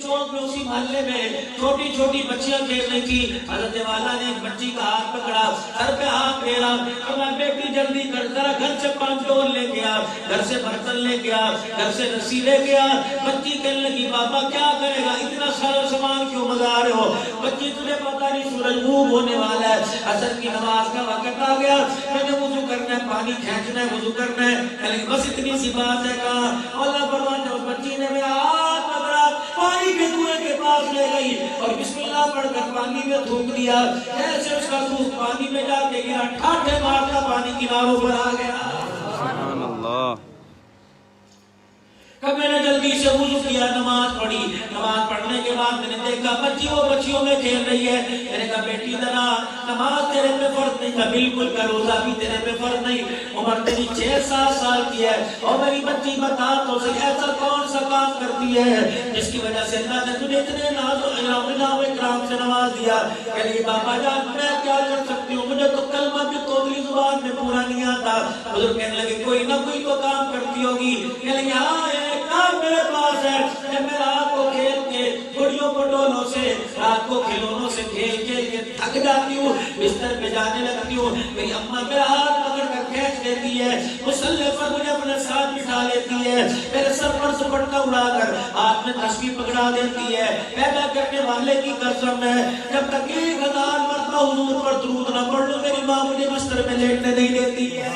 چوک میں اسی محلے میں چھوٹی چھوٹی بچیاں کھیل رہی تھی. حضرت والا نے ایک بچی کا ہاتھ پکڑا, سر پہ ہاتھ پھیرا, کہا بیٹی جلدی کر, ذرا گھر سے 5 ڈول لے گیا, گھر سے برتن لے گیا, گھر سے رسی لے گیا. بچی کہنے لگی بابا کیا کرے گا, اتنا سارا سامان کیوں منگا رہے ہو؟ بچی تجھے پتا نہیں سورج غروب ہونے والا ہے, عصر کی نماز کا وقت آ گیا, میں نے وضو کرنا ہے, پانی کھینچنا ہے, وضو کرنا ہے. لیکن بس اتنی سی بات ہے. کہا اللہ فرماتا ہے اس بچی نے میرا ہاتھ پکڑا, پانی کے کنویں کے پاس لے گئی اور بسم اللہ پڑھ کر پانی میں تھوک دیا. ایسے اس کا منہ پانی میں جا کے گرا, ٹھاٹھے مارتا پانی کناروں پر آ گیا. سبحان اللہ. کب میں نے جلدی سے وضو کیا, نماز پڑھی. نماز پڑھنے کے بعد میں نے دیکھا بچی وہ بچیوں میں کھیل رہی ہے. میں نے کہا بیٹی ذرا نماز تیرے پہ فرض نہیں, کہا بالکل کا روزہ بھی تیرے پہ فرض نہیں, عمر تیری 6-7 سال کی ہے. اور میری بچی بتا تو صحیح ایسا کون سا کام کرتی ہے جس کی وجہ سے اللہ نے تجھے اتنے ناز و اکرام سے نواز دیا؟ کہ نہیں بابا جان میں کیا کر سکتی ہوں, مجھے تو کلمہ بھی توتلی زبان میں پورا نہیں آتا. بزرگ کہنے لگے کوئی نہ کوئی تو کام کرتی ہوگی. کہنے لگے ہاں ایک کام میرے پاس ہے, جب میں رات کو کھیل کے گڑیوں پٹولوں سے, رات کو کھلونوں سے کھیل کے تھک جاتی ہوں, بستر پہ جانے لگتی ہوں, میری اماں میرا ہاتھ پکڑ کر کھینچ دیتی ہے, مصلے پر مجھے اپنے ساتھ بٹھا لیتی ہے, میرے سر پر دوپٹہ اڑا کر ہاتھ میں تسبیح پکڑا دیتی ہے. پیدا کرنے والے کی قسم ہے جب تک 1000 مرتبہ حضور پر درود نہ پڑھ لوں میری ماں مجھے بستر میں لیٹنے نہیں دیتی ہے.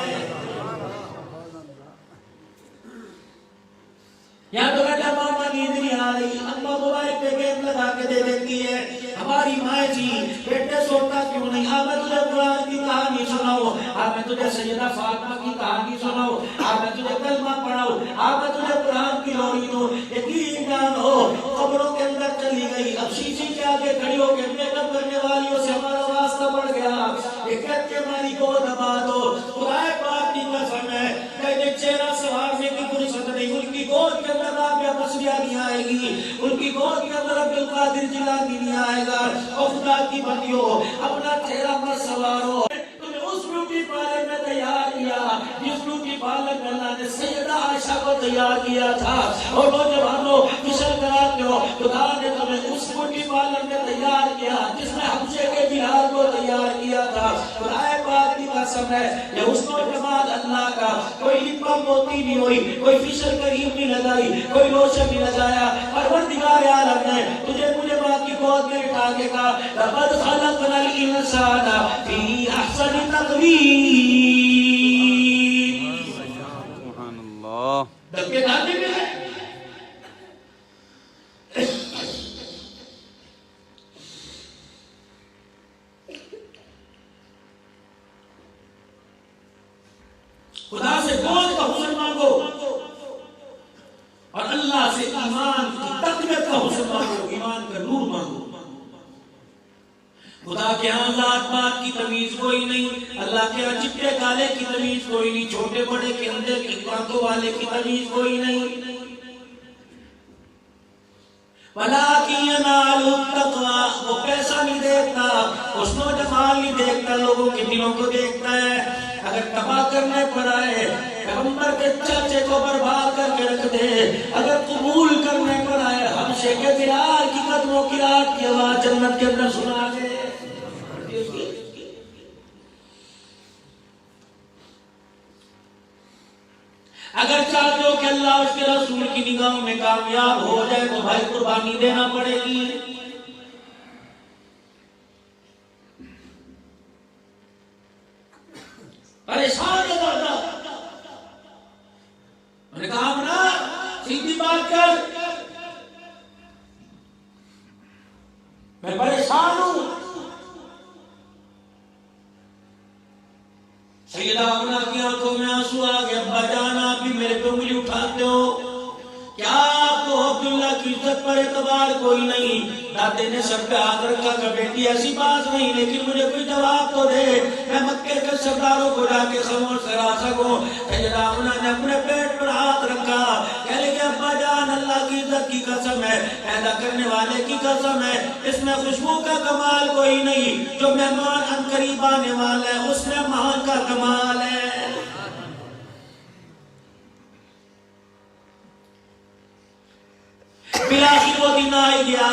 یا تو کہتا ماما نیند نہیں آ رہی, اماں موبائل پہ گیم لگا کے دے دیتی ہے. ہماری مائیں جی بیٹے سوتا کیوں نہیں, میں تجھے قرآن کی کہانی سناؤ, میں تجھے سیدہ فاطمہ کی کہانی سناؤ, میں تجھے کلمہ پڑھاؤ, میں تجھے قرآن کی لوری دوں. یقین جانو قبروں کے اندر چلی گئی, اب شیشے کے آگے کھڑی ہو کے میک اپ کرنے والیوں سے ہمارا واسطہ بڑھ گیا. یہ کہتے ہماری گود دبا دو, خدا پاک کی قسم ہے کہ چہرہ سنوارنے کی فرصت نہیں, ان کی گود کے اندر رابعہ بصریہ نہیں آئے گی, ان کی گود کے اندر عبد القادر جیلانی نہیں آئے گا. اور خدا کی بندیوں اپنا چہرہ مت سنوارو, تمہیں اس بیوٹی پارلر میں تیار کیا جس بیوٹی پارلر میں اللہ نے سیدہ عائشہ کو تیار کیا تھا. اور نوجوانوں مشن کراتے ہو, خدا نے تمہیں اس بیوٹی پارلر میں تیار کیا جس نے حبشے کے بلال کو تیار کیا تھا. خدا پاک کی قسم ہے یہ حسن و جمال اللہ کا کوئی لپا موتی نہیں ہوئی, کوئی فیشل کریم نہیں لگائی, کوئی لوشن نہیں لگایا. پروردگار عالم نے تجھے مجھے ماں کی گود میں اٹھا کے کہا لقد خلقنا الانسان فی احسن تقویم. سبحان اللہ. دبے دھانے میں ہے. خدا سے گود کا حسن مانگو اور اللہ سے ایمان کی تقویت کا حسن مانگو, ایمان کا نور مانگو. خدا کے ہاں ذات پات کی تمیز کوئی نہیں, اللہ کے ہاں چٹے کالے کی تمیز کوئی نہیں, چھوٹے بڑے کے اندر کی آنکھوں والے کی تمیز کوئی نہیں. وَلَٰكِنْ يَنَالُ التَّقْوَىٰ, وہ پیسہ نہیں دیکھتا, حسن و جمال نہیں دیکھتا, لوگوں کے دلوں کو دیکھتا ہے. اگر تباہ کرنے پر آئے پیغمبر کے چاچے کو برباد کر کے رکھ دے, اگر قبول کرنے پر آئے حبشے کے بلال کی قدموں کی رات کی آواز جنت کے اندر سنا دے. اگر چاہتے ہو کہ اللہ اس کے رسول کی نگاہوں میں کامیاب ہو جائے تو بھائی قربانی دینا پڑے گی. پریشان ہے دادا, میں نے کہا منا سیدھی بات کر, میں پریشان ہوں. سیدہ آمنہ کی آنکھوں میں آنسو آ گئے, ابا جان آپ بھی میرے پہ انگلی اٹھاتے ہو, کیا آپ کو عبداللہ کی عزت پر اعتبار کوئی نہیں؟ دادے نے سر پہ ہاتھ رکھا کہ بیٹی ایسی بات نہیں, لیکن مجھے کوئی جواب تو دے, میں مکے کے سرداروں کو جا کے خاموش کرا سکوں. سیدہ آمنہ نے اپنے پیٹ پر ہاتھ رکھا, کہنے کہ ابا جان اللہ کی عزت کی قسم ہے, پیدا کرنے والے کی قسم ہے, اس میں خوشبو کا کمال کوئی نہیں, جو مہمان ان قریب آنے والا ہے اس میں مہان کا کمال ہے. بالآخر وہ دن آئی گیا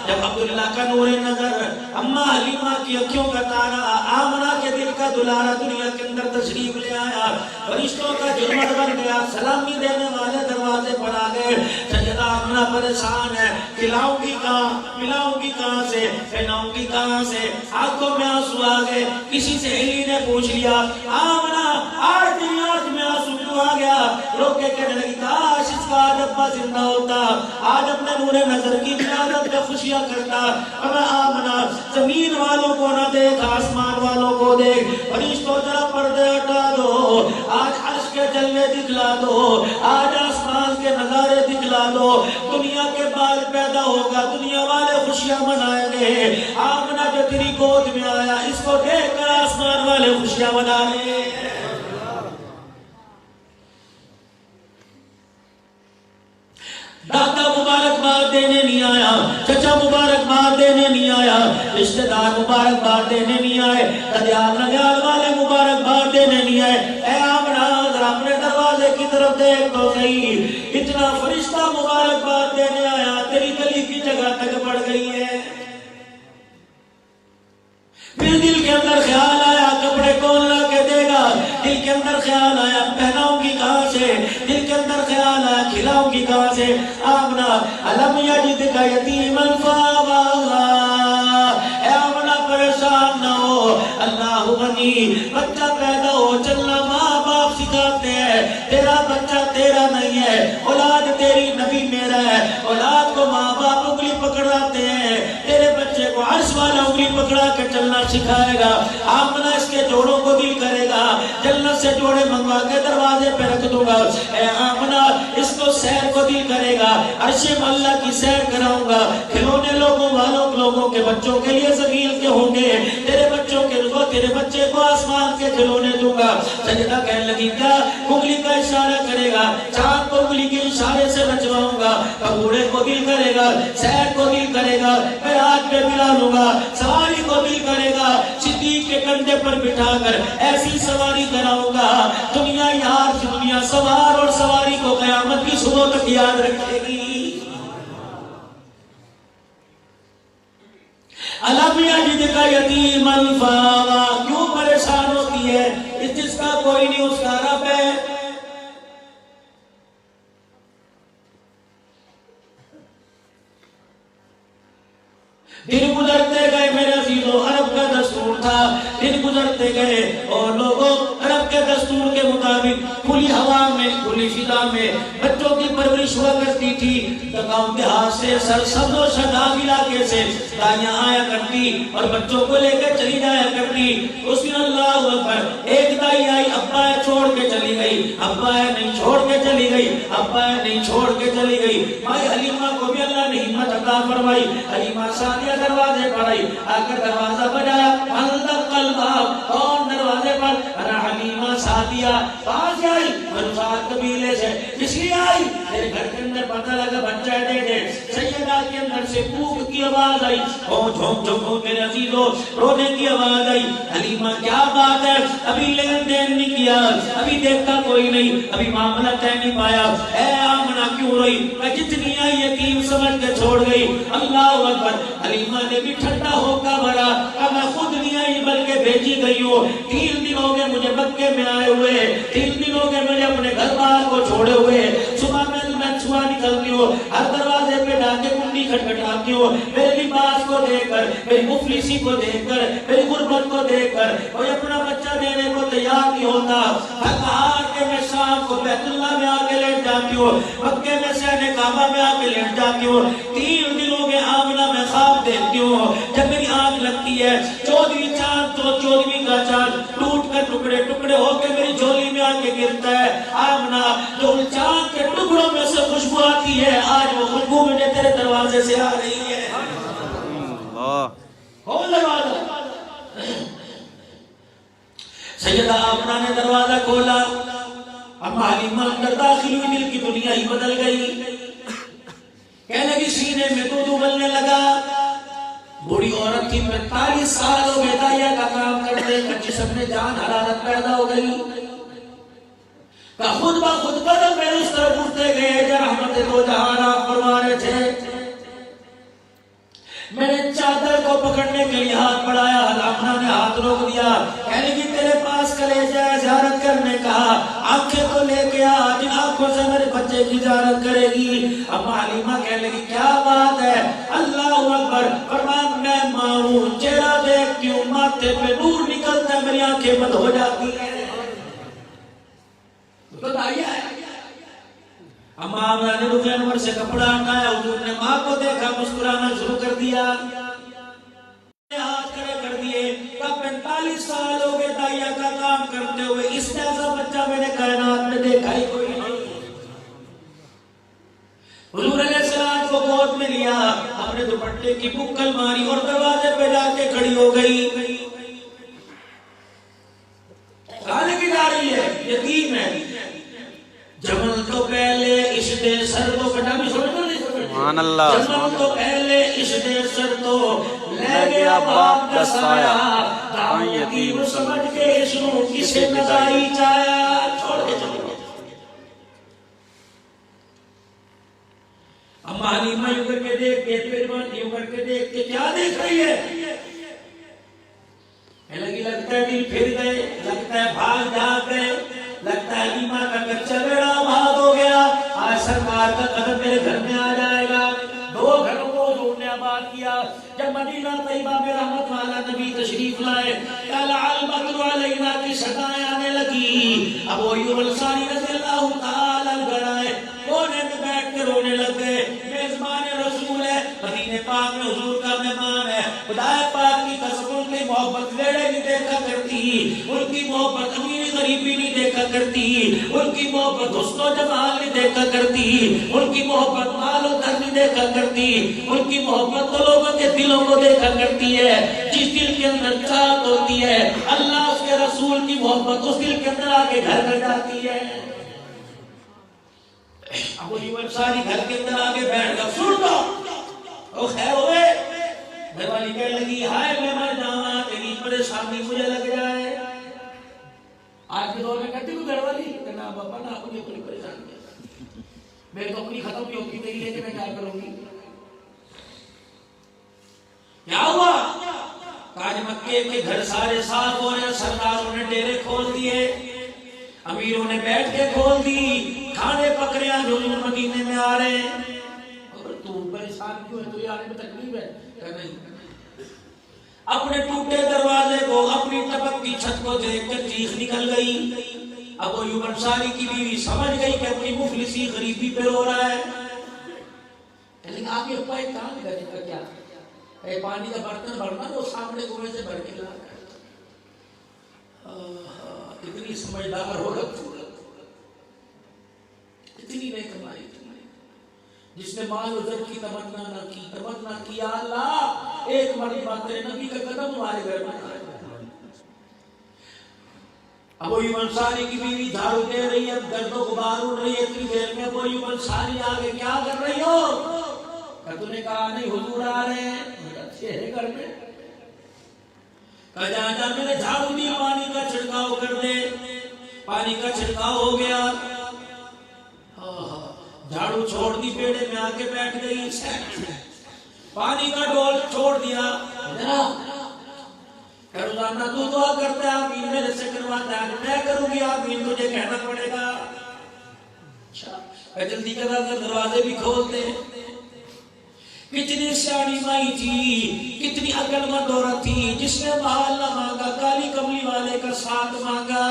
جب عبداللہ کا نور نظر اماں حلیمہ کی اکھیوں کا تارا آمنہ کے دل کا دلارا دنیا کے اندر تشریف لے آیا، فرشتوں کا جرمت بن گیا، سلامی دینے والے دروازے پر آ گئے۔ سیدہ آمنہ پریشان ہے، کھلاؤں گی کہاں، پلاؤں گی کہاں سے، پہناؤں گی کہاں سے، آنکھوں میں آنسو آ گئے۔ کسی سے ہلی نے پوچھ لیا آمنہ آج تیری آنکھ میں آنسو کیوں آ گیا؟ روکے کہنے لگی کاش اس کا آج ابا زندہ ہوتا، آج اپنے نور نظر کی ولادت میں خوشیاں کرتا۔ اور آمنہ زمین والوں کو نہ دیکھ، آسمان والوں کو دیکھ، فرشتوں ذرا پردے ہٹا دو، آج عرش کے جلوے دکھلا دو، آج آسمان کے نظارے دکھلا دو، دنیا کے بال پیدا ہوگا، دنیا والے خوشیاں منائیں گے۔ آمنہ جو تیری گود میں آیا اس کو دیکھ کر آسمان والے خوشیاں منا لے۔ دادا مبارکباد دینے نہیں آیا، چچا مبارکباد دینے نہیں آیا، رشتہ دار مبارکباد دینے نہیں آئے، ددیال نگیال والے مبارکباد دینے نہیں آئے۔ اے آمنہ ذرا اپنے دروازے کی طرف دیکھ تو صحیح، اتنا فرشتہ مبارکباد دینے آیا تیری گلی کی جگہ تک بڑھ گئی ہے۔ پھر دل کے اندر خیال آیا کپڑے کون لا کے دے گا، دل کے اندر خیال آیا پہناؤں گی کہاں سے، دل کے اندر خیال آیا کھلاؤں گی کہاں سے۔ آمنہ الم یجدک یتیما فآویٰ، اے آمنہ پریشان نہ ہو، اللہ غنی، بچہ پیدا ہو چلنا ماں باپ سکھاتے ہیں، تیرا بچہ تیرا نہیں ہے، اولاد تیری نبی میرا ہے، اولاد کو ماں باپ انگلی پکڑاتے ہیں، تیرے بچے کو عرش والا انگلی پکڑا کے چلنا سکھائے گا۔ آمنہ اس کے جوڑوں کو دل کرے گا، جنت سے جوڑے منگوا کے دروازے پہ رکھ دوں گا۔ اے آمنہ اس کو سیر کو دل کرے گا، عرش اللہ کی سیر کراؤں گا، کھلونے لوگوں کے بچوں کے لیے زمین کے ہوں گے، تیرے بچوں کے رزق تیرے بچے کو آسمان کے کھلونے دوں گا۔ سجدہ کہنے لگی کیا انگلی کا اشارہ کرے گا، چاند کو انگلی کے اشارے سے نچواؤں گا، بوڑھے کو دل کرے گا، سیر کو دل کرے گا، میں ہاتھ پہ ملا لوں گا، سواری کو دل کرے گا، صدیق کے کندھے پر بٹھا کر ایسی سواری کراؤں گا، دنیا یار دنیا سوار اور سواری کو قیامت کی صبح تک یاد رکھے گی۔ الم یجدک یتیما فآویٰ، کیوں پریشان ہوتی ہے؟ اس جس کا کوئی نہیں اس کا رب ہے۔ دن گزرتے گئے میرے عزیزوں، عرب کا دستور تھا، دن گزرتے گئے اور لوگوں عرب کے دستور کے مطابق کھلی ہوا میں کھلی فضا میں بچوں کی پرورش ہوا کرتی تھی۔ گاؤں دیہات سے سرسبز و شاداب علاقے سے دائیاں آیا کرتی اور بچوں کو لے کے چلی جایا کرتی۔ اس دن اللہ اکبر ایک دائی آئی، ابا ہے چھوڑ کے چلی گئی، ابا ہے نہیں چھوڑ کے چلی گئی، ابا ہے نہیں چھوڑ کے چلی گئی۔ مائی حلیمہ کو بھی اللہ نے ہمت عطا فرمائی، حلیمہ سعدیہ دروازے پر آئی، آ کر دروازہ بجایا، اندر قلبہ کون دروازے پر؟ انا حلیمہ سعدیہ۔ پاس آئی منصار قبیلے سے، اس لیے آئی میرے گھر کے اندر پتہ لگا بچہ دے دے۔ سیدہ کے اندر سے کوک کی آواز آئی، جھوم جھوم میرے عزیزو رونے کی آواز آئی۔ حلیمہ کیا بات ہے، ابھی لین دین نہیں کیا، ابھی دیکھا کوئی نہیں، ابھی معاملہ طے نہیں پایا۔ اے آمنہ کیوں روئی؟ میں جتنی آئی یتیم سمجھ کے چھوڑ گئی۔ اللہ اکبر، حلیمہ نے بھی ٹھنڈا ہو کا بڑا، اب میں خود نہیں آئی بلکہ بھیجی گئی ہوں۔ 3 دن ہو گئے مجھے مکے میں آئے ہوئے، 3 دن ہو گئے مجھے اپنے گھر بار کو چھوڑے ہوئے۔ صبح میں صبح نکلتی ہوں، ہر دروازے پہ جا کے کنڈی کھٹکھٹاتی ہوں، میرے لباس کو دیکھ کر، میری مفلسی کو دیکھ کر، میری غربت کو دیکھ کر کوئی اپنا بچہ دینے کو تیار نہیں ہوتا۔ تھک ہار کے میں شام کو بیت اللہ میں آ کے لیٹ جاتی ہوں، مکے میں سہنے کعبہ میں آ کے لیٹ جاتی ہوں۔ 3 دنوں کے آمنہ میں خواب دیکھتی ہوں، جب میری آنکھ لگتی ہے 14ویں چاند تو 14ویں کا چاند ٹوٹ کر ٹکڑے ٹکڑے ہو کے میری جھولی میں آ کے گرتا ہے۔ آمنہ جو ان چاند کے ٹکڑوں میں سے خوشبو آتی ہے، آج وہ خوشبو مجھے تیرے دروازے سے آ رہی ہے۔ کھول دروازہ۔ سیدہ آمنہ نے دروازہ کھولا، اما حلیمہ اندر داخل ہوئی، دل کی دنیا ہی بدل گئی۔ کہنے لگی سینے میں دودھ ابلنے لگا۔ بوڑھی عورت تھی، 45 سال ہو گئے دائیا کا کام کرتے، جسم میں جان حرارت پیدا ہو گئی۔ خود بخود قدم میں اس طرف اٹھتے گئے جو رحمت دو جہان آپ فرما رہے تھے۔ پکڑنے کے لیے ہاتھ بڑھایا، آمنہ نے ہاتھ روک دیا، کہنے کی تیرے پاس کلیجہ ہے زیارت کرنے کا، آنکھیں تو لے کے آ، جن آنکھوں سے میرے بچے کی زیارت کرے گی۔ اما حلیمہ کہنے لگی کیا بات ہے، اللہ اکبر، فرمایا میں ماں ہوں، چہرہ دیکھتی ہوں ماتھے پہ نور نکلتا ہے، میری آنکھیں بند ہو جاتی ہیں۔ تو دائیا ہے۔ اما آمنہ نے رخ انور سے کپڑا ہٹایا، حضور نے ماں کو دیکھا، مسکرانا شروع کر دیا، ہاتھ کھڑے کر دیے۔ تب 45 سال ہو گئے دائیا کا کام کرتے ہوئے، اس نے ایسا بچہ میں نے کائنات میں دیکھا ہی کوئی نہیں۔ حضور علیہ السلام کو گود میں لیا، اپنے دوپٹے کی بکل ماری اور دروازے پہ جا کے کھڑی ہو گئی۔ کہاں کی جا رہی ہے؟ یتیم ہے۔ جمل تو پہلے اس دے سر تو کٹا بھی سمجھ لو نہیں سمجھ؟ سبحان اللہ، جمل تو پہلے اس دے سر تو لے گیا باپ کا سایہ، دام یتیم سمجھ کے اس نو کسے نظاری چایا، چھوڑ کے چلو۔ اما حلیمہ یوں کر کے دیکھ کے پیرمان یوں کر کے دیکھ کے کیا دیکھ رہی ہے؟ لگی لگتا ہے دل پھر گئے، لگتا ہے بھاگ جاگ گئے، لگتا ہے حلیمہ کا کچا بیڑا بھاگ ہو گیا، آج سرکار کا قدم میرے گھر میں آ جائے گا۔ 2 گھروں کو حضور نے آباد کیا۔ جب مدینہ طیبہ میں رحمت والا نبی تشریف لائے، طلع البدر علینا کی صدائیں آنے لگی، ابو ایوب انصاری رضی اللہ تعالیٰ عنہ آئے، کونے میں بیٹھ کے رونے لگ گئے۔ میزبان رسول ہے، مدینہ پاک میں حضور کا مہمان ہے، خدا پاک کی قسم ان کی محبت لیڑے نہیں دیکھا کرتی، ان کی محبت امیر غریبی نہیں دیکھا کرتی، ان کی محبت حسن و جمال نہیں دیکھا کرتی، ان کی محبت مال و در نہیں دیکھا کرتی، ان کی محبت تو لوگوں کے دلوں کو دیکھا کرتی ہے۔ جس دل کے اندر چاہت ہوتی ہے، اللہ اس کے رسول کی محبت اس دل کے اندر آگے گھر کر جاتی ہے۔ ابو ایوب انصاری گھر کے اندر آگے بیٹھ گیا، سن دو او خیر ہوئے۔ گھر والی کہنے لگی ہائے میں مر جاؤں، تیری پریشانی مجھے لگ جائے۔ آج کے دور میں کہتی ہوں گھر والی کہنا بابا نہ مجھے کوئی پریشانی ہے، میری تو اپنی ختم نہیں ہوتی، تیری لے کے میں کیا کروں گی؟ کیا ہوا؟ آج مکے کے گھر سارے صاف ہو رہے، سرداروں نے ڈیرے کھول دیے، امیروں نے بیٹھ کے کھول دی، کھانے پک رہے ہیں، جو مدینے میں آ رہے ہیں۔ اور تو پریشان کیوں ہے؟ تو یہ آنے میں تکلیف ہے کہ نہیں؟ اپنے ٹوٹے دروازے کو، اپنی ٹپکتی چھت کو دیکھ کر چیخ نکل گئی۔ ابو ایوب انصاری کی بیوی سمجھ گئی کہ اپنی مفلسی غریبی پہ رو رہا ہے، لیکن آپ یہ پائے کام کرنے کا کیا؟ اے پانی کا برتن بھرنا وہ سامنے کنویں سے بھر کے لا کر، اتنی سمجھدار عورت، اتنی نیک کمائی، جس نے مال و زر کی تمنا نہ کی، تمنا کیا اللہ ایک مرتبہ تیرے نبی کا قدم ہمارے گھر میں آئے۔ ابو ایوب انصاری کی بیوی جھاڑو دے رہی ہے، گرد و غبار اڑ رہی ہے، اتنی دیر میں ابو ایوب انصاری آگے کیا کر رہی ہو؟ کہ تو نے کہا نہیں حضور آ رہے ہیں، اچھے ہے گھر میں، کہا جا جا میں نے جھاڑو دی، پانی کا چھڑکاؤ کر دے۔ پانی کا چھڑکاؤ ہو گیا، جھاڑو چھوڑ دی، پیڑے میں آ کے بیٹھ گئی، پانی کا ڈول چھوڑ دیا۔ روزانہ تو دعا کرتا ہے آمین میرے سے کرواتا ہے، میں کروں گی آمین تجھے کہنا پڑے گا۔ اچھا جلدی کرا کر دروازے بھی کھول دے۔ کتنی سیاڑی مائی تھی، کتنی عقل مند عورت تھی، جس نے مال نہ مانگا، کالی کملی والے کا ساتھ مانگا،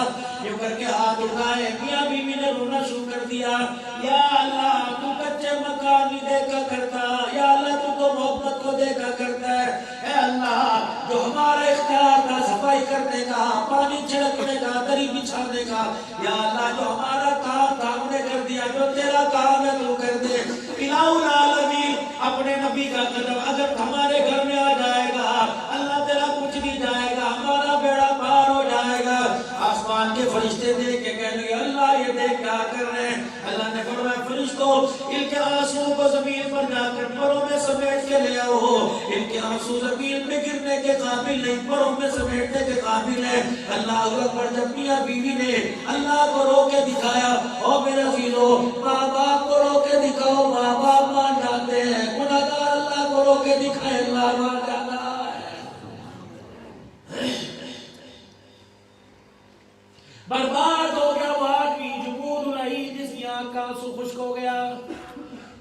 یہ کر کے ہاتھ اٹھائے، میاں بیوی نے رونا شروع کر دیا، یا اللہ تو کچے مکان نہیں دیکھا کرتا، یا اللہ تو محبت کو دیکھا کرتا ہے، اے اللہ جو ہمارا اختیار تھا صفائی کرنے کا، پانی چھڑکنے کا، دری بچھانے کا، یا اللہ جو ہمارا کام تھا ہم نے کر دیا، جو تیرا کام ہے تو کر دے۔ الہ العالمین اپنے نبی کا قدم اگر ہمارے گھر میں آ جائے گا، اللہ تیرا کچھ نہیں جائے گا، ہمارا بیڑا پار ہو جائے گا۔ آسمان کے فرشتے دیکھ کے کہنے لگے اللہ یہ دیکھ کیا کر رہے ہیں؟ اللہ نے فرمایا فرشتوں ان کے آنسوں کو زمین پر جا کر پروں میں سمیٹ کے لے آؤ، ان کے آنسو زمین پہ گرنے کے قابل نہیں، پروں میں سمیٹنے کے قابل ہے۔ اللہ اکبر، جب میاں بیوی نے اللہ کو رو کے دکھایا، او میرے عزیزو ماں باپ کو رو کے دکھاؤ، ماں باپ مان جاتے ہیں، گناہگار اللہ کو رو کے دکھائے اللہ مان جاتا ہے۔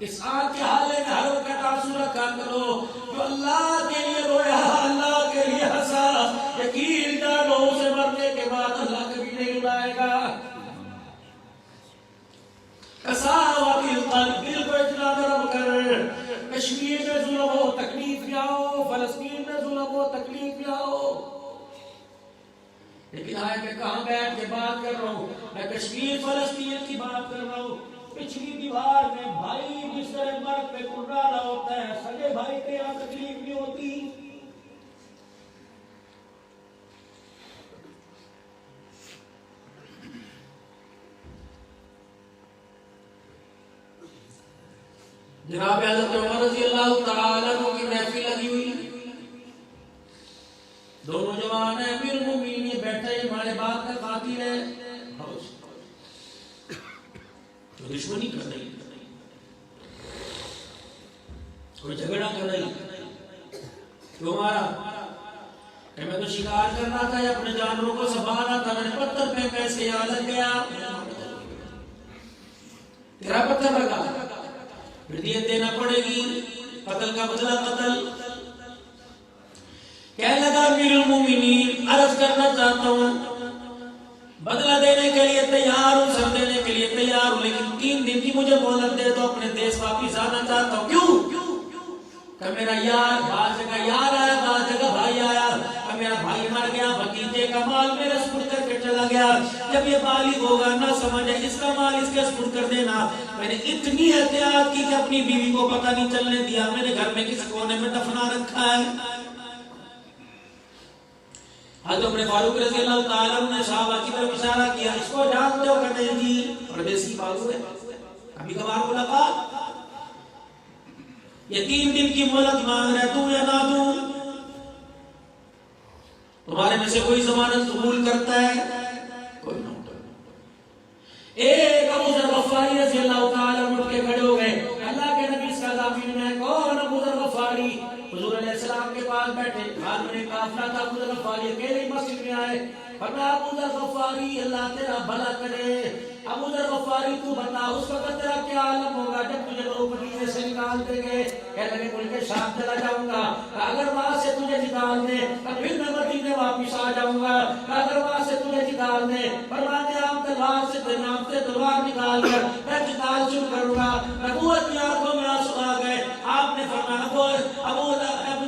اس آنکھ کے حالے میں ہر وقت آنسو رکھا کرو. جو اللہ کے لیے رویا اللہ کے لیے ہنسا, یقین جانو اسے مرنے کے بعد اللہ کبھی نہیں رلائے گا. قساوت القلب, دل کو اتنا نرم کر. کشمیر میں ظلم و تکلیف بھی آؤ, فلسطین میں ظلم و تکلیف بھی آؤ, لیکن آئے میں کہاں بیٹھ کے بات کر رہا ہوں, میں کشمیر فلسطین کی بات کر رہا ہوں. پچھلی دیوار میں بھائی جس طرح مرد پہ کڑانا ہوتا ہے, سگے بھائی کے یہاں تکلیف نہیں ہوتی. جناب حضرت عمر رضی اللہ تعالیٰ عنہ کی محفل لگی ہوئی, دونوں جوان ہیں, امیر المومنین بیٹھے ہمارے باپ کا قاتل ہے, جو دشمنی کر رہی, کوئی جھگڑا کر رہی, جو ہمارا کہ میں تو شکار کرنا تھا یا اپنے جانوروں کو سنبھالنا تھا, میں نے پتھر پہ کیسے یہاں لگ گیا, تیرا پتھر لگا, پھر دیت دینا پڑے گی, قتل کا بدلہ قتل. کہنے لگا امیر المومنین عرض کرنا چاہتا ہوں, بدلہ دینے کے لیے تیار ہوں, سر دینے کے لیے تیار ہوں, لیکن 3 دن کی مجھے مہلت دے دو, اپنے دیش واپس آنا چاہتا ہوں. کیوں؟ کہ میرا یار بعض جگہ یار آیا, بعض جگہ بھائی آیا, کہ میرا بھائی مر گیا, بھتیجے کا مال میرے سپرد کر کے چلا گیا, جب یہ بالغ ہوگا نہ سمجھے اس کا مال اس کے سپرد کر دینا. میں نے اتنی احتیاط کی کہ اپنی بیوی کو پتہ نہیں چلنے دیا, میں نے گھر میں کس کونے میں دفنا رکھا ہے. حضرت عمر فاروق رضی اللہ تعالیٰ عنہ نے صحابہ کی طرف اشارہ کیا, اس کو جانتے ہو کہتے ہیں جی, پردیسی بازو ہے, کبھی کبھار ملاقات, یہ 3 دن کی مہلت مانگ رہے, دوں یا نہ دوں, تمہارے میں سے کوئی ضمانت قبول کرتا ہے؟ کوئی نہ ہوتا. ایک ابو ذر غفاری رضی اللہ تعالیٰ عنہ اٹھ کے کھڑے ہو گئے, اللہ کے نبی اس کا ضامن ہے. کون ابو ذر غفاری؟ حضور علیہ السلام کے پاس بیٹھے, حال میں قافلہ تھا, ابو ذر غفاری اکیلے مسجد میں آئے. فرمایا ابو ذر غفاری اللہ تیرا بھلا کرے, ابو ذر غفاری تو بتا اس وقت تیرا کیا عالم ہوگا جب تجھے لوگ مدینے سے نکال دیں گے. کہنے لگے ملک شام چلا جاؤں گا, اگر وہاں سے تجھے نکال دیں تو پھر میں مدینے واپس آ جاؤں گا, اگر وہاں سے تجھے نکال دیں فرماتے آپ تلوار سے تلوار نکال کر میں قتال شروع کروں گا. نبوت کی آنکھوں میں آنسو آ گئے. آپ نے فرمایا ابو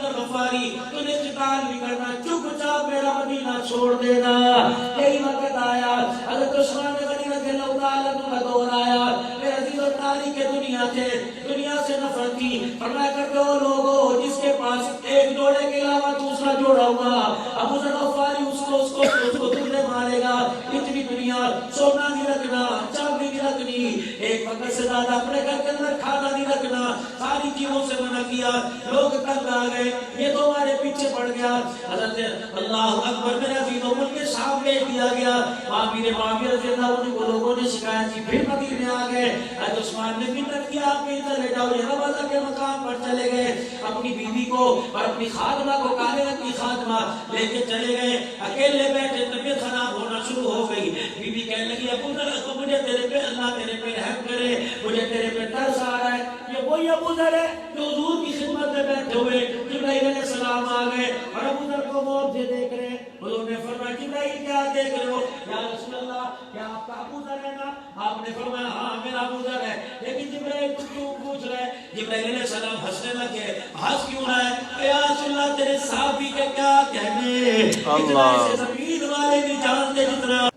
ذر غفاری تجھے قتال بھی کرنا, چپ چاپ میرا مدینہ چھوڑ دینا. یہی وقت آیا, حضرت عثمان غنی رضی اللہ تعالیٰ عنہ کا دور آیا. میرے عزیز و تاریخ کے دنیا سے نفرت تھی. فرمایا کرتے ہو لوگوں جس کے پاس ایک جوڑے کے علاوہ دوسرا جوڑا ہوگا, ابو ذر غفاری اس کو تجھے مارے گا. اتنی دنیا, سونا نہیں رکھنا, چاندی نہیں رکھنی, ایک وقت سے زیادہ اپنے گھر کے اندر کھانا نہیں رکھنا, ساری چیزوں سے منع کیا. لوگ تنگ آ گئے, یہ تو ہمارے پیچھے پڑ گیا. حضرت اللہ اکبر میرے عزیز و ملک کے سامنے دیا گیا. امیر معاویہ رضی اللہ عنہ کو لوگوں نے شکایت کی, پھر مدینے آ گئے. حضرت عثمان نے منت کیا آپ ادھر لے جاؤ, یہ روضہ کے مقام پر چلے گئے. اپنی بیوی کو اور اپنی خادمہ کو, کالے رنگ کی خادمہ لے کے چلے گئے. اکیلے بیٹھے, طبیعت خراب ہونا شروع ہو گئی. بیوی کہنے لگی ابو ذر مجھے تیرے پہ اللہ تیرے پہ رحم کرے, مجھے تیرے پہ ترس آ رہا ہے. یہ وہی ابو ذر ہے جو حضور کی خدمت میں بیٹھے ہوئے جبرائیل علیہ السلام آ گئے اور ابو ذر کو غور سے دیکھ رہے. حضور نے فرمایا جبرائیل کیا دیکھ رہے ہو؟ یا رسول اللہ کیا آپ کا ابو ذر ہے نا؟ آپ نے فرمایا ہاں میرا ابو ذر ہے. لیکن جبرائیل تم کیوں پوچھ رہے؟ جبرائیل علیہ السلام ہنسنے لگے. ہنس کیوں رہا ہے؟ یا رسول اللہ تیرے صحابی کے کیا کہنے, اتنا اسے زمین والے نہیں جانتے جتنا.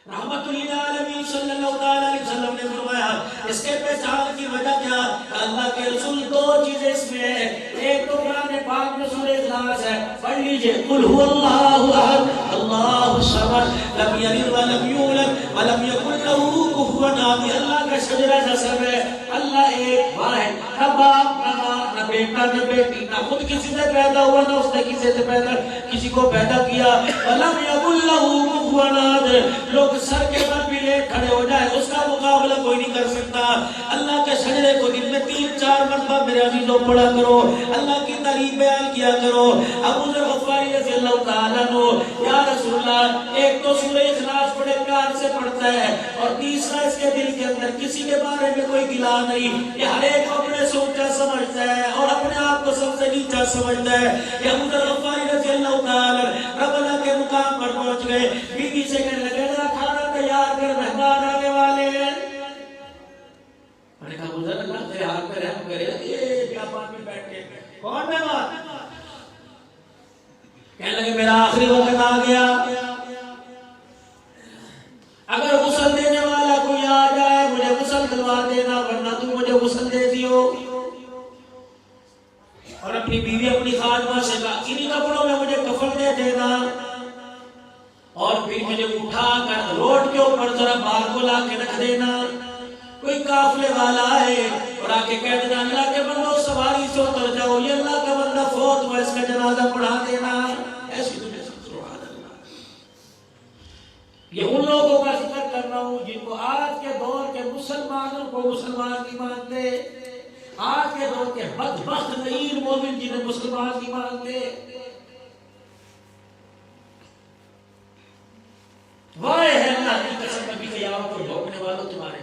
رحمت للعالمین صلی اللہ علیہ وسلم نے فرمایا اس کے پہچان کی وجہ کیا؟ اللہ کے رسول 2 چیزیں اس میں ہے. ایک تو قرآن پاک میں سورہ اخلاص ہے, پڑھ لیجئے, قل هو اللہ احد اللہ الصمد لم یلد ولم یولد ولم یکن له کفوا احد. اللہ کا شجرہ نسب ہے, اللہ ایک واحد, نہ باپ نہ ماں نہ بیٹا بیٹا نہ بیٹی، نہ خود کسی سے پیدا ہوا نہ اس نے کسی کو پیدا کیا. وَلَمْ يَكُنْ لَهُ كُفُوًا أَحَدٌ. لوگ سر کے بل بھی لیٹ کھڑے ہو جائے اس کا مقابلہ کوئی نہیں کر سکتا. اللہ کے سجدے کو دن میں 3-4 مرتبہ میرے عزیزوں پڑھا کرو، اللہ کی تعریف بیان کیا کرو. ابو ذر غفاری رضی اللہ تعالیٰ عنہ، یا رسول اللہ، ایک تو سورہ اخلاص بڑے پیار سے پڑھتا ہے اور تیسرا اس کے دل کے اندر کسی کے بارے میں کوئی گلا نہیں. یہ ہر ایک اپنے سے اونچا سمجھتا ہے اور اپنے آپ کو سب سے نیچا سمجھتا ہے. یہ ابو ذر غفاری رضی اللہ تعالیٰ رب اللہ کے مقام پر پہنچ گئے. بیوی سے کہنے لگے ذرا کھانا تیار کر، مہمان آنے والے ہیں. میں نے کہا ابو ذر اللہ تیرے حال پہ رحم کرے. یہ بیابان میں بیٹھے کون مہمان؟ کہنے لگے میرا آخری وقت آ گیا، اگر غسل دینے والا کوئی آ جائے مجھے غسل دلوا دینا، ورنہ تو مجھے غسل دے دیو. اور اپنی بیوی اپنی خادمہ سے کہا انہی کپڑوں میں مجھے کفن دے دینا، اور پھر مجھے اٹھا کر روڈ کے اوپر ذرا بال کو لا کے رکھ دینا. کوئی قافلے والا ہے اور آ کے کہہ دینا اللہ کے بندو سواری سے اتر جاؤ، یہ اللہ کا بندہ فوت ہوا، اس کا جنازہ پڑھا دینا. ایسی دنیا سبحان اللہ. یہ ان لوگوں کا ذکر کر رہا ہوں جن کو آج کے دور کے مسلمانوں کو مسلمان نہیں مانتے، آج کے دور کے بدبخت غیر مومن جنہیں مسلمان نہیں مانتے. وائے ہے اللہ کی قسم نبی کے یاوں کو ڈھوکنے والوں تمہارے.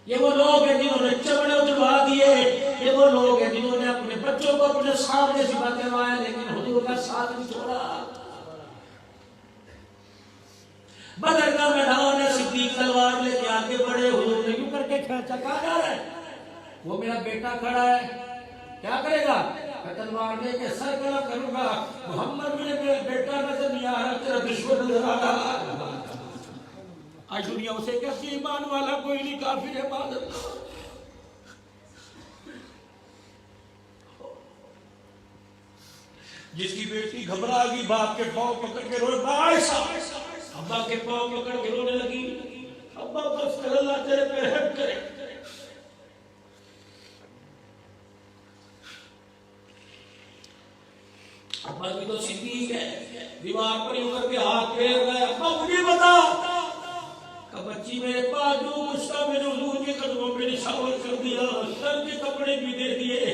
یہ وہ لوگ ہیں جنہوں نے چمڑے اتروا دیے، یہ وہ لوگ ہیں جنہوں نے اپنے بچوں کو اپنے سامنے ذبح کروایا لیکن حضور کا ساتھ نہیں چھوڑا. بدر کا میدان ہے، صدیق تلوار لے کے آگے بڑھے، حضور نے یوں کر کے کھینچا. کہاں جا رہا ہے؟ وہ میرا بیٹا کھڑا ہے، کیا کرے گا؟ میں تلوار لے کے سر کلا کروں گا. محمد میرا بیٹا نظر نہیں آ رہا، تیرا دشمن نظر آ رہا. آج دنیا اسے کہتی ہے ایمان والا کوئی نہیں، کافر ہے. بات جس کی بیٹی گھبرا گئی باپ کے پاؤں پکڑ کے روئے، باعث ابا کے پاؤں پکڑ کے رونے لگی. ابا بس کر، اللہ تیرے پہ رحم کرے. ابا بھی تو صدیق ہے، دیوار پر یوں کر کے ہاتھ پھیر رہا ہے. ابا مجھے بتا کہ بچی میرے پاس جو کچھ تھا میں نے حضور کے قدموں پہ نشاور کر دیا، سر کے کپڑے بھی دے دیے،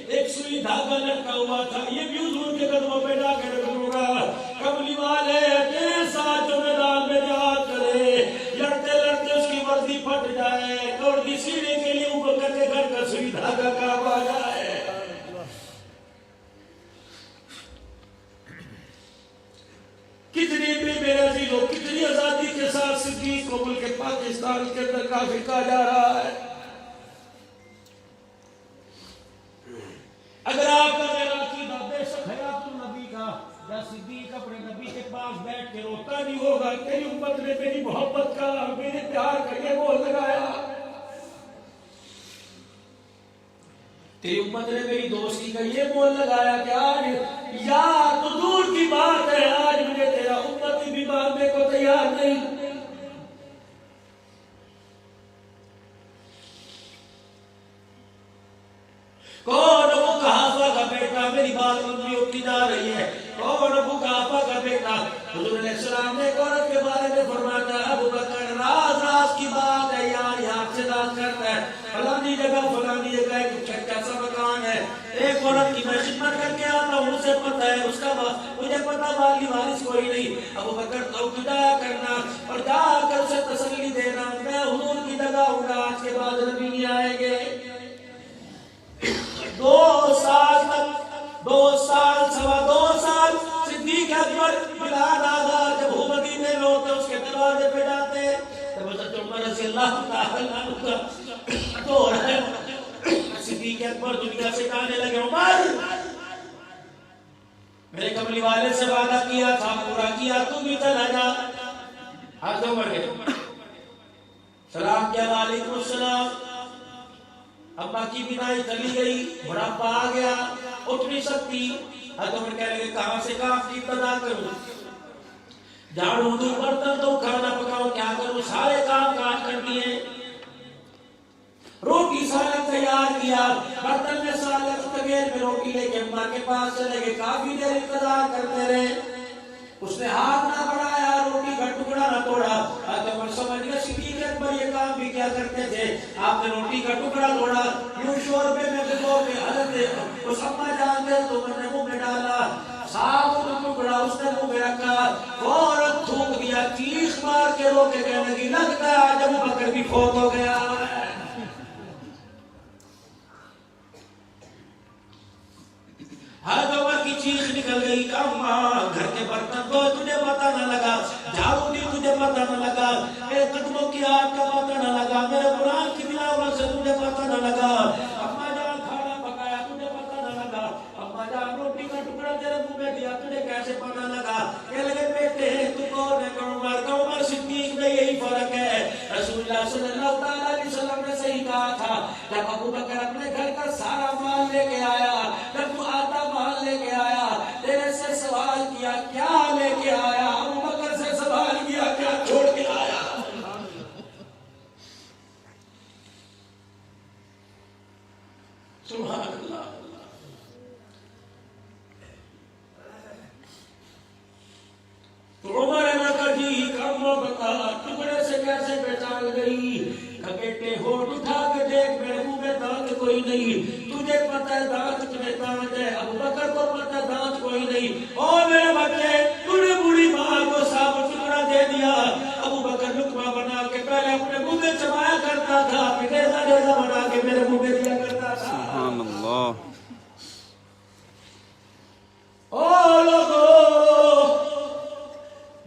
ایک سوئی دھاگا لٹکا ہوا تھا یہ بھی حضور کے قدموں پہ لا کے رکھ دوں گا. کملی والے تیرے ساتھ جو میدان میں جہاد کرے، لڑتے لڑتے اس کی وردی پھٹ جائے، وردی سینے کے لیے اوپر کر کے گھر کا سوئی دھاگا کام آ جائے. کتنی بھی میرے عزیزوں، کتنی آزادی کے ساتھ صدیق کو ملک پاکستان کے اندر کافر کہا جا رہا ہے. اگر آپ کا میرا عقیدہ بے شک حیات النبی کا، یا صدیق اپنے نبی کے پاس بیٹھ کے روتا نہیں ہوگا تیری امت نے میری محبت کا، میرے پیار کا یہ بول لگایا، تیری امت نے میری دوستی کا یہ بول لگایا کہ آج یار تو دور کی بات ہے، آج مجھے تیرا امتی بھی ماننے کو تیار نہیں. کون ابو قحافہ کا بیٹا؟ میری بات لمبی ہوتی جا رہی ہے. کون ابو قحافہ کا بیٹا؟ حضور علیہ السلام نے ایک عورت کے بارے میں فرمایا ابو بکر راز راز کی بات ہے یار، یہاں سے راز کرتا ہے، فلانی جگہ ایک چھٹا سا مکان ہے، ایک عورت کی میں خدمت کر کے آتا ہوں، اسے پتہ ہے، اس کا مجھے پتہ باقی وارث کوئی نہیں. ابو بکر تو جایا کرنا اور جا کر اسے تسلی دینا میں حضور کی جگہ ہوں گا، آج کے بعد نبی نہیں آئیں گے. 2 سال تک، 2 سال سوا 2 سال صدیق اکبر بلال آزاد جب وہ مدینے میں ہوتے اس کے دروازے پہ جاتے تب حضرت عمر رضی اللہ تعالیٰ عنہ کا دور ہے. صدیق اکبر دنیا سے کہنے لگے عمر میرے کملی والے سے وعدہ کیا تھا پورا کیا، تو بھی چلا جا. ہاتھ عمر کے سلام کیا، وعلیکم السلام. ابا کی بینائی چلی گئی، بڑھاپا آ گیا، اٹھ نہیں سکتی. حضرت عمر کہنے لگے کہاں سے کام کی ابتدا کروں، جھاڑو دوں برتن دوں کھانا پکاؤ کیا کروں، سارے کام کاج کر دیے، روٹی سالن تیار روٹی لے کے اماں کے پاس چلے گئے, کافی دیر انتظار کرتے رہے, اس نے ہاتھ نہ بڑھایا, روٹی کا ٹکڑا نہ توڑا. عمر سمجھ گیا صدیق اکبر یہ کام بھی کیا کرتے تھے, آپ نے روٹی کا ٹکڑا توڑا, یوں شوربے میں ڈبو کے حضرت اس اماں جان دے تو میں نے منہ میں ڈالا, صاحب ٹکڑا اس نے منہ میں رکھا, فوراً تھوک دیا, چیخ مار کے رو کے کہنے لگی لگتا ہے آج ابو بکر بھی فوت ہو گیا. حضرت عمر کی چیخ نکل گئی کہ اماں گھر کے برتن دھوئے تجھے پتہ نہ لگا, جھاڑو دی تجھے پتہ نہ لگا, میرے قدموں کی آگ کا پتہ نہ لگا, میرے قرآن کی تلاوت سے تجھے پتہ نہ لگا, اماں جان کھانا پکایا تجھے پتہ نہ لگا, اماں جان روٹی کا ٹکڑا تیرے منہ میں دیا تجھے کیسے پتہ لگا. کہنے لگے بیٹے تو کون ہے کہ عمر صدیق میں یہی فرق ہے. رسول اللہ صلی اللہ علیہ وسلم نے صحیح کہا تھا, جب ابو بکر اپنے گھر کا سارا مال لے کے آیا, جب تو آتا مال لے کے آیا, تیرے سے سوال کیا کیا لے کے آیا, ابو بکر سے سوال کیا کیا چھوڑ کے آیا. سبحان اللہ. تو عمر نے کہا جی کم بتا ٹکڑے سے کیسے پہچان گئی, کہ بیٹے ہوٹ اٹھا کے دیکھ میرے منہ میں دانت کوئی نہیں, تجھے پتہ ہے دانت میں دانت ہے, ابو بکر کو پتہ ہے دانت کوئی نہیں. او میرے بچے تجھے بوڑھی ماں کو ثابت ٹکڑا دے دیا. ابو بکر لقمہ بنا کے پہلے اپنے منہ میں چبایا کرتا تھا, پھر ایسا جیسا بنا کے میرے منہ میں دیا کرتا تھا. سبحان اللہ. او لوگو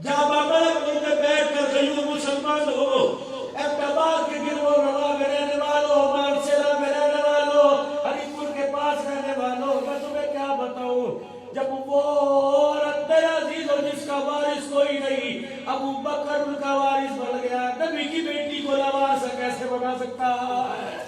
جہاں بابا میں بیٹھ کر غیور مسلمان ہو, احتبار کے گروہ روا میں رہنے والوں, مانسیرہ میں رہنے والوں, ہری پور کے پاس رہنے والوں, میں تمہیں کیا بتاؤں, جب وہ عورت میرے عزیز ہو جس کا وارث کوئی نہیں, ابو بکر ان کا وارث بن گیا, نبی کی بیٹی کو لوارث کیسے بنا سکتا ہے.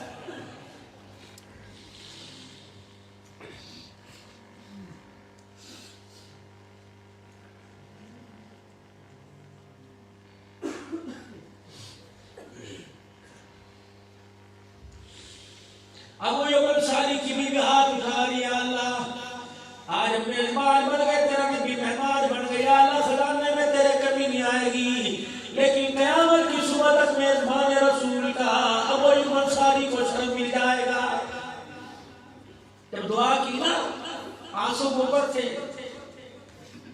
ابو ایوب انصاری کی بھی ہاتھ اٹھا لیا, اللہ آج میزبان بن گئے, تیرا بھی مہمان بن گیا, اللہ خزانے میں تیرے کمی نہیں آئے گی, لیکن قیامت کی صبح تک میزبان رسول کا ابو ایوب انصاری کو شرف مل جائے گا. جب دعا کی نا آنسو اوپر تھے,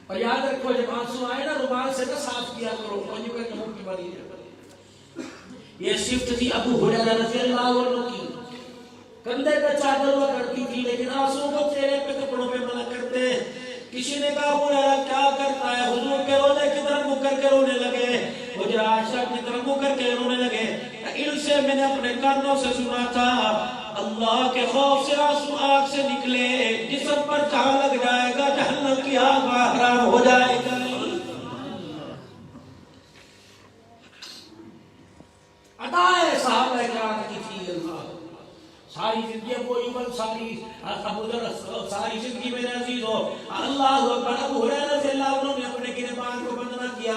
اور یاد رکھو جب آنسو آئے نا رومال سے نہ صاف کیا کرو, منہ کی باری ہے. یہ صفت تھی ابو ہریرہ رضی اللہ عنہ کی, کندھے پہ چادر ہوا کرتی تھی لیکن آنسو کو چہرے پہ کپڑوں پہ منع کرتے. کسی نے کہا ابو ہریرہ کیا کرتا ہے, حضور کے رونے کی طرف منہ کر کے رونے لگے, حجرہ عائشہ کی طرف منہ کر کے رونے لگے. ان سے میں نے اپنے کانوں سے سنا تھا, اللہ کے خوف سے آنسو آنکھ سے نکلے, جسم پر جہاں لگ جائے گا جہنم کی آگ حرام ہو جائے گا. عطائے صحابہ کرام کی تھی اللہ, ساری زندگی ابو ایوب انصاری, ساری زندگی میرے عزیز ہو, اللہ اکبر. ابو ہریرہ رضی اللہ عنہ نے اپنے گریبان کو بند نہ کیا,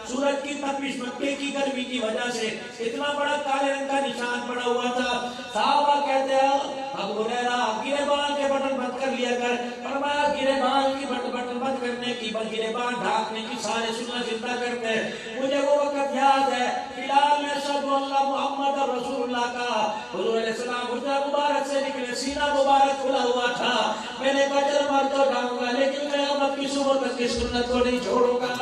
سورج کی تپش مکے کی گرمی کی وجہ سے اتنا بڑا کالے رنگ کا نشان پڑا ہوا تھا. صحابہ کہتے ہیں ابو ہریرہ گریبان کے بٹن بند کر لیا کر, فرمایا گریبان کی بٹن بند کرنے کی, گریبان ڈھانکنے کی سارے سنت زندہ کرتے ہیں. مجھے وہ وقت یاد ہے بلال نے اشہد ان لا محمد رسول اللہ کا, حضور علیہ السلام حجرہ مبارک سے نکلے, سینہ مبارک کھلا ہوا تھا, میں نے کہا چل مر تو جاؤں گا لیکن قیامت کی صبح تک کی سنت کو نہیں چھوڑوں گا.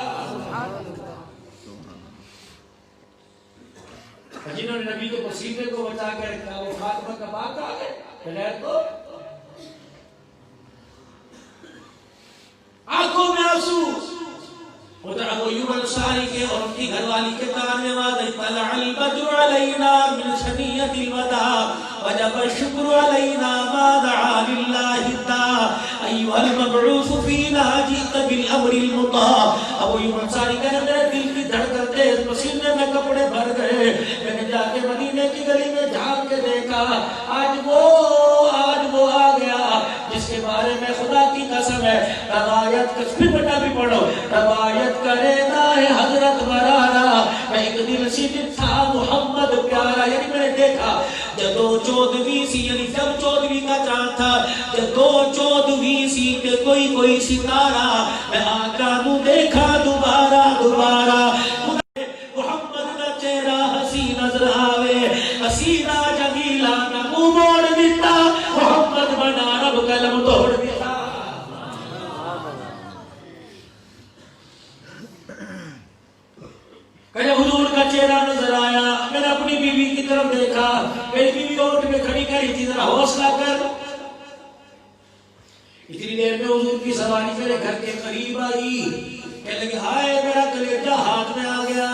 جنہوں نے نبی کے وسیلے کو بچا کے رکھا وہ خاتمہ کا باغ آ گئے, بغیر تو آنکھوں میں آنسو. ادھر ابو ایوب انصاری کے اور ان کی گھر والی کے کان میں آواز آئی, طلع البدر علینا من ثنیۃ الوداع وجب الشکر علینا ما دعا للہ الداع ایھا المبعوث فینا جئت بالامر المطاع. ابو ایوب انصاری کہنے میرے دل کی دھڑکن تیز, پسینے میں کپڑے بھر گئے, میں نے جا کے مدینے کی گلی میں جھانک کے دیکھا, آج وہ آ گیا جس کے بارے میں خدا کی قسم ہے روایت کس بٹا بھی پڑھو, روایت کرے نا ہے حضرت مرارا, میں ایک دل سیدھ تھا محمد پیارا. یعنی میں نے دیکھا جدو چودوی سی, یعنی جب چودوی کا چاند تھا, جدو چودوی ستارہ میں آقا نو دیکھا دوبارہ دوبارہ محمد دا چہرہ ہسی نظر آوے حسینہ جمیلہ نہ منہ موڑ دیتا محمد بنا رب قلم توڑ دیتا کہ حضور کا چہرہ نظر آیا میں نے اپنی بیوی کی طرف دیکھا میری بیوی اٹھ کے کھڑی کری تھی ذرا حوصلہ کر اتنی دیر میں حضور کی سواری میرے گھر کے قریب آئی کہنے لگے ہائے میرا کلیجہ ہاتھ میں آ گیا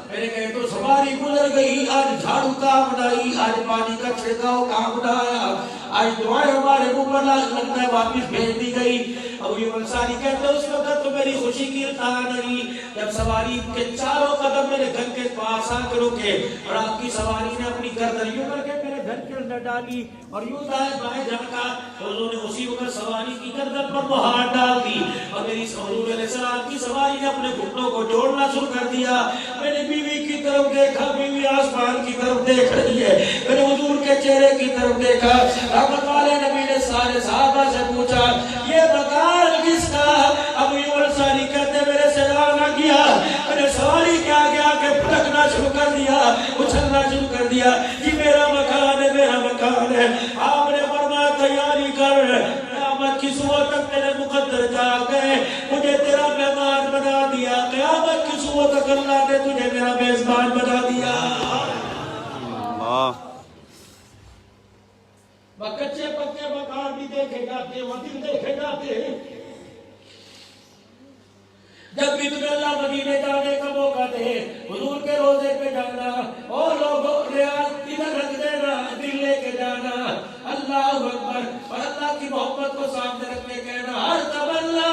میں نے کہے تو سواری گزر گئی آج جھاڑو کام اڑائی آج پانی کا چھڑکاؤ کام اڑایا آج دعائیں ہمارے اوپر لگتا ہے واپس بھیج دی گئی ابو ایوب انصاری کہتے ہیں اس وقت تو میری خوشی کی انتہا نہیں جب سواری کے چاروں قدم میرے گھر کے پاس آ کے رکے اور آپ کی سواری نے اپنی گردن یوں کر کے میرے گھر کے اندر ڈالی اور یوں دائیں بائیں جھٹکا حضور نے اسی وقت سواری کی گردن پر وہ ہاتھ ڈال دی اور میری حضور علیہ السلام کی سواری نے اپنے گھٹنوں کو جوڑنا شروع کر دیا میں نے بیوی کی طرف دیکھا بیوی آسمان کی طرف دیکھ رہی ہے میں نے حضور کے چہرے کی طرف دیکھا رحمت والے نبی نے سارے صحابہ سے پوچھا یہ مکان کس کا ابو ایوب انصاری کہتے میرے سے نہ کیا میں نے سواری کے آگے آ کے پھٹکنا شروع کر دیا اچھلنا شروع کر دیا یہ میرا مکان ہے میرا مکان ہے آپ نے فرمایا تیاری کر قیامت کی صبح تک تیرے مقدر جا گئے مجھے تیرا مہمان بنا دیا قیامت کی صبح تک اللہ نے تجھے میرا میزبان بنا دیا اللہ کچے پکے مکان بھی دیکھے جاتے وطن دیکھے جاتے جب بھی تمہیں اللہ مدینے جانے کا موقع دے حضور کے روزے پہ جانا اور لوگوں ریاض ادھر رکھ دینا دل لے کے جانا اللہ اکبر اور اللہ کی محبت کو سامنے رکھ کے کہنا ہر تمنا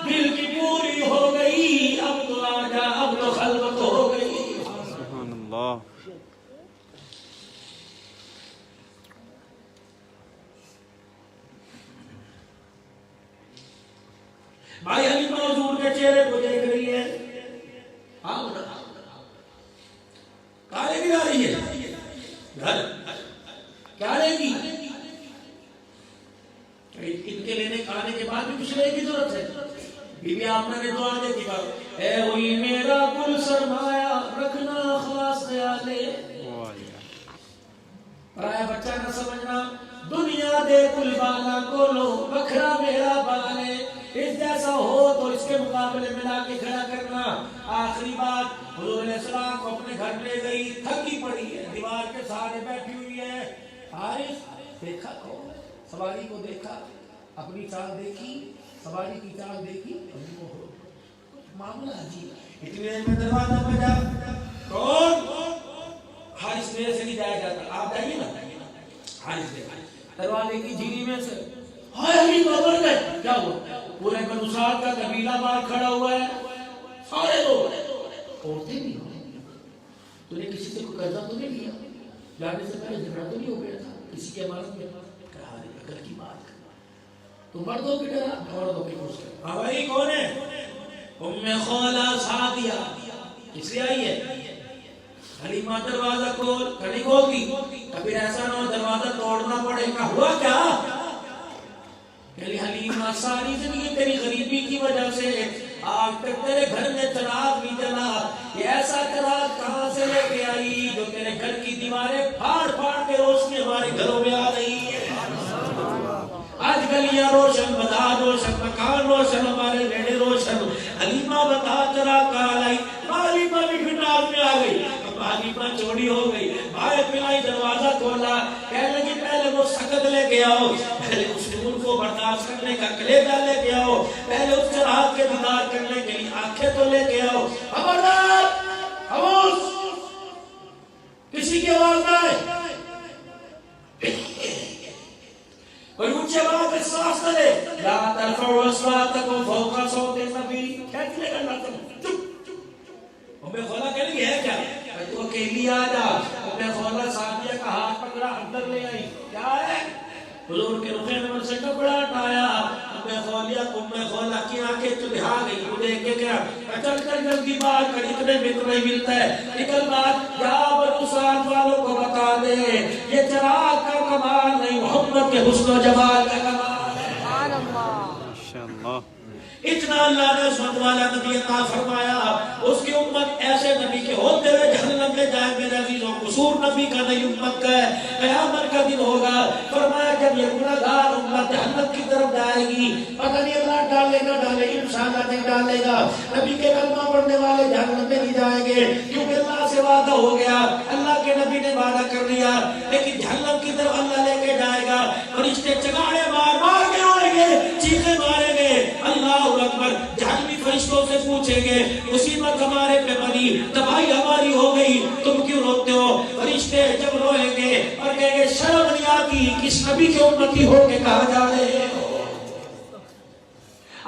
دل کی پوری ہو گئی اب تو آجا اب تو خلوت ہو گئی سبحان اللہ بھائی حلیمہ حضور کے چہرے کو دیکھ رہی ہے کہاں لے کے جا رہی ہے گھر کیا لے گی ان کے لینے کھانے کے بعد بھی کچھ لے کی ضرورت ہے بی بی آمنہ نے دعا دے دی اے ہوئی میرا کل سرمایہ رکھنا خلاص خیالے پرایا بچہ نہ سمجھنا دنیا دے کل بالا کو لو بکھرا میرا بالے اس جیسا ہو تو اس کے مقابلے میں لا کے کھڑا کرنا آخری بات حضور علیہ السلام کو اپنے گھر لے گئی تھکی پڑی ہے دیوار کے سہارے بیٹھی ہوئی ہے عارف دیکھا سواری کو دیکھا اپنی چال دیکھی سواری کی چال دیکھی معاملہ عجیب اتنے میں دروازہ بجا کون حارث میرے سے نہیں جایا جاتا آپ جائیے نا حارث دیکھا دروازے کی جھیلی میں سے ہائے علی بابر نے کیا ہوا پورے بنو سعد کا قبیلہ باہر کھڑا ہوا ہے سارے لوگ عورتیں نہیں ہوئے تو نے کسی سے کوئی قرضہ تو نہیں لیا جانے سے پہلے جھگڑا تو نہیں ہو گیا تھا کسی کے امانت میں کہا عقل کی بات تو مردوں کی ڈرا عورتوں کی پوچھ کر ہاں بھائی کون ہے ام خولہ سعدیہ کس لیے آئی ہے حلیمہ دروازہ کھڑی ہوگی کبھی ایسا نہ ہو دروازہ توڑنا پڑے گا ہوا کیا کہ حلیمہ ساری زندگی تیری غریبی کی وجہ سے آج تک تیرے گھر میں چراغ نہیں جلا یہ ایسا چراغ کہاں سے لے کے آئی جو تیرے گھر کی دیواریں پھاڑ پھاڑ کے روشنی ہمارے گھروں میں آ رہی ہے آج گلیاں روشن بازار روشن مکان روشن ہمارے بیڑے روشن حلیمہ بتا چراغ کہاں لائی حلیمہ بھی فٹار میں آ گئی حلیمہ چوڑی ہو گئی بھائی پلائی دروازہ کھولا کہنے لگی پہلے وہ سکت لے کے آؤ پہلے اس نور کو برداشت کرنے کا کلیدہ لے کے آؤ پہلے اس چراغ کے دیدار کرنے کے لیے آنکھیں تو لے کے آؤ خبردار خاموش کسی کی آواز نہ آئے کوئی اونچی آواز میں سانس نہ لے لا ترفعوا اصواتکم فوق صوت النبی کہتے لے کرنا تم ہمیں خولہ کہنے گی ہے کیا تو اکیلی آجا اپنے خولہ سعدیہ کا ہاتھ پکڑا اندر لے آئی کیا ہے حضور کے رخے نمبر سے کپڑا اٹھایا اپنے خولہ کی آنکھیں چلہا گئی وہ دیکھ کے کیا چل کر جلدی بات کر اتنے نہیں ملتا ہے نکل بات یا بنو سعد والوں کو بتا دے یہ چراغ کا کمال نہیں محمد کے حسن و جمال کا کمال ہے ماشاءاللہ اتنا اللہ نے عصمت والا نبی عطا فرمایا، اس کی امت ایسے نبی کے ہوتے ہوئے جہنم میں جائے میرے عزیزوں، قصور نبی کا نہیں امت کا ہے، قیامت کا دن ہوگا۔ فرمایا جب یہ گناہگار امت جہنم کی طرف جائے گی، پتہ نہیں اللہ ڈالے نہ ڈالے، انشاءاللہ نہیں ڈالے گا، نبی کے کلمہ پڑھنے والے جہنم میں نہیں جائیں گے، کیونکہ اللہ سے وعدہ ہو گیا، اللہ کے نبی نے وعدہ کر دیا، لیکن جہنم کی طرف اللہ لے کے جائے گا، فرشتے چگاڑے مار مار کے روئیں گے، چیخیں ماریں گے، اللہ اکبر، جہنمی فرشتوں سے پوچھیں گے مصیبت ہمارے پہ بنی، تباہی ہماری ہو گئی، تم کیوں روتے ہو؟ فرشتے جب روئیں گے اور کہیں گے شرم نہیں آتی، کس نبی کے امتی ہو کے کہا جا رہے ہو؟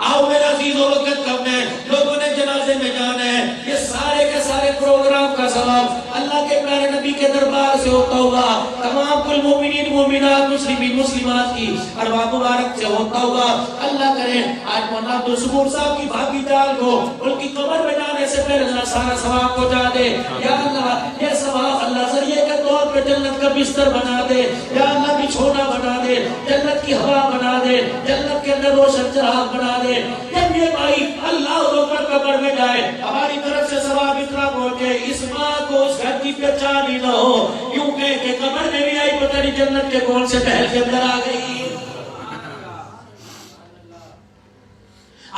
آؤ میرا عزیزو، وقت کم ہے، لوگوں نے جنازے میں جانا ہے، یہ سارے کے سارے پروگرام کا ثواب اللہ کے پیارے نبی کے دربار سے ہوتا ہوگا، تمام کل مومنین مومنات مسلمین مسلمات کی ارواح مبارک سے ہوتا ہوگا۔ اللہ کرے آج مولانا عبدالصبور صاحب کی بھابھی جان کو ان کی قبر میں جانے سے پہلے اللہ سارا ثواب پہنچا دے، یا اللہ یہ ثواب اللہ ذریعے کے طور پہ جنت کا بستر بنا دے، یا اللہ بچھونا بنا دے، جنت کی ہوا بنا دے، جنت کے اندر روشن چراغ بنا دے۔ جب یہ بھائی اللہ اکبر قبر میں جائے، ہماری طرف سے ثواب اتنا پہنچے، اس ماں کو اس گھر کی پہچان ہی نہ ہو، یوں کہ قبر میں بھی آئی پتہ نہیں جنت کے کون سے محل کے اندر آ گئی۔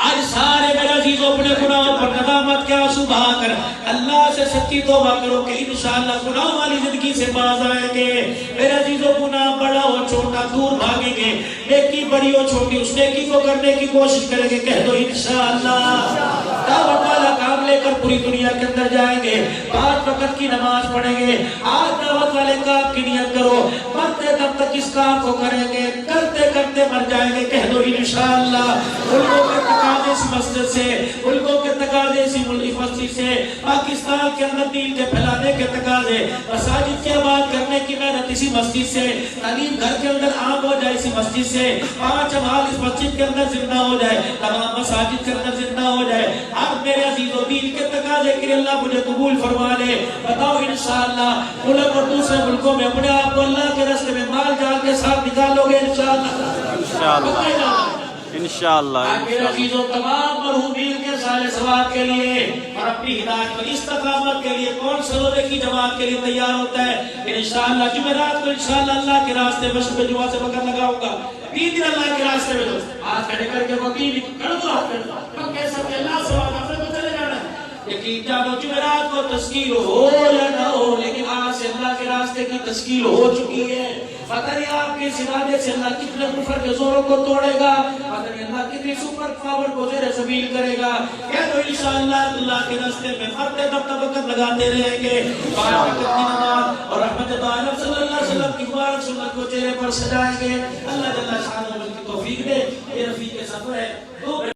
آج سارے میرے عزیزوں اپنے گناہوں پر ندامت کے آنسو بہا کر اللہ سے سچی توبہ کرو کہ انشاءاللہ گناہ والی زندگی سے باز آئیں گے۔ میرے عزیزوں گناہ بڑا ہو چھوٹا دور بھاگیں گے، نیکی بڑی ہو چھوٹی اس نیکی کو کرنے کی کوشش کریں گے، کہہ دو انشاءاللہ۔ دعوت والا کام لے کر پوری دنیا کے اندر جائیں گے، 5 وقت کی نماز پڑھیں گے۔ آج دعوت والے کام کی نیت کرو، مرتے دم تک اس کام کو کریں گے، کرتے کرتے مر جائیں گے، کہہ دو انشاءاللہ۔ ملکوں کے تقاضے اس مسجد سے، ملکوں کے تقاضے اسی مسجد سے، پاکستان کے اندر دین کے پھیلانے کے تقاضے، مساجد کی آباد کرنے کی محنت اسی مسجد سے، تعلیم گھر کے اندر عام ہو جائے اسی مسجد سے، 5 امال اس مسجد کے اندر زندہ ہو جائے، تمام مساجد کے اندر زندہ ہو جائے۔ اب میرے عزیزو دین کے تقاضے کے لیے اللہ مجھے قبول فرما لے، بتاؤ انشاءاللہ ملک اور دوسرے ملکوں میں اپنے آپ کو اللہ کے راستے میں مال جان کے ساتھ نکالو گے انشاءاللہ؟ انشاءاللہ۔ میرے عزیزو تمام مرحومین کے سارے ثواب کے لیے اور اپنی ہدایت پر استقامت کے لیے کون سا روزے کی جماعت کے لیے تیار ہوتا ہے؟ انشاءاللہ جمعرات کو انشاءاللہ اللہ کے راستے میں صبح جمعہ سے بکر لگاؤں گا، 3 دن اللہ کے راستے میں دو، ہاتھ کھڑے کر کے وہ 3 دن کر دو، ہاتھ کر دو، پکے سب کے اللہ ثواب آپ نے تو چلے جانا ہے۔ یقین جانو جمعرات کو تشکیل ہو یا نہ ہو، لیکن آج سے اللہ کے راستے کی تشکیل ہو چکی ہے۔ پتہ نہیں آپ کے سنادے سے اللہ کتنے کفر کے زوروں کو توڑے گا، پتہ نہیں اللہ کتنی سپر پاور کو زیر زمین کرے گا۔ کہہ دو انشاءاللہ اللہ کے راستے میں مرتے دم تبکر لگاتے رہیں گے، 5 وقت کی نماز اور رحمت عالم صلی اللہ علیہ وسلم کی مبارک سنت کو چہرے پر سجائیں گے۔ اللہ جل شانہ کی توفیق دے، یہ رفیق سفر ہے۔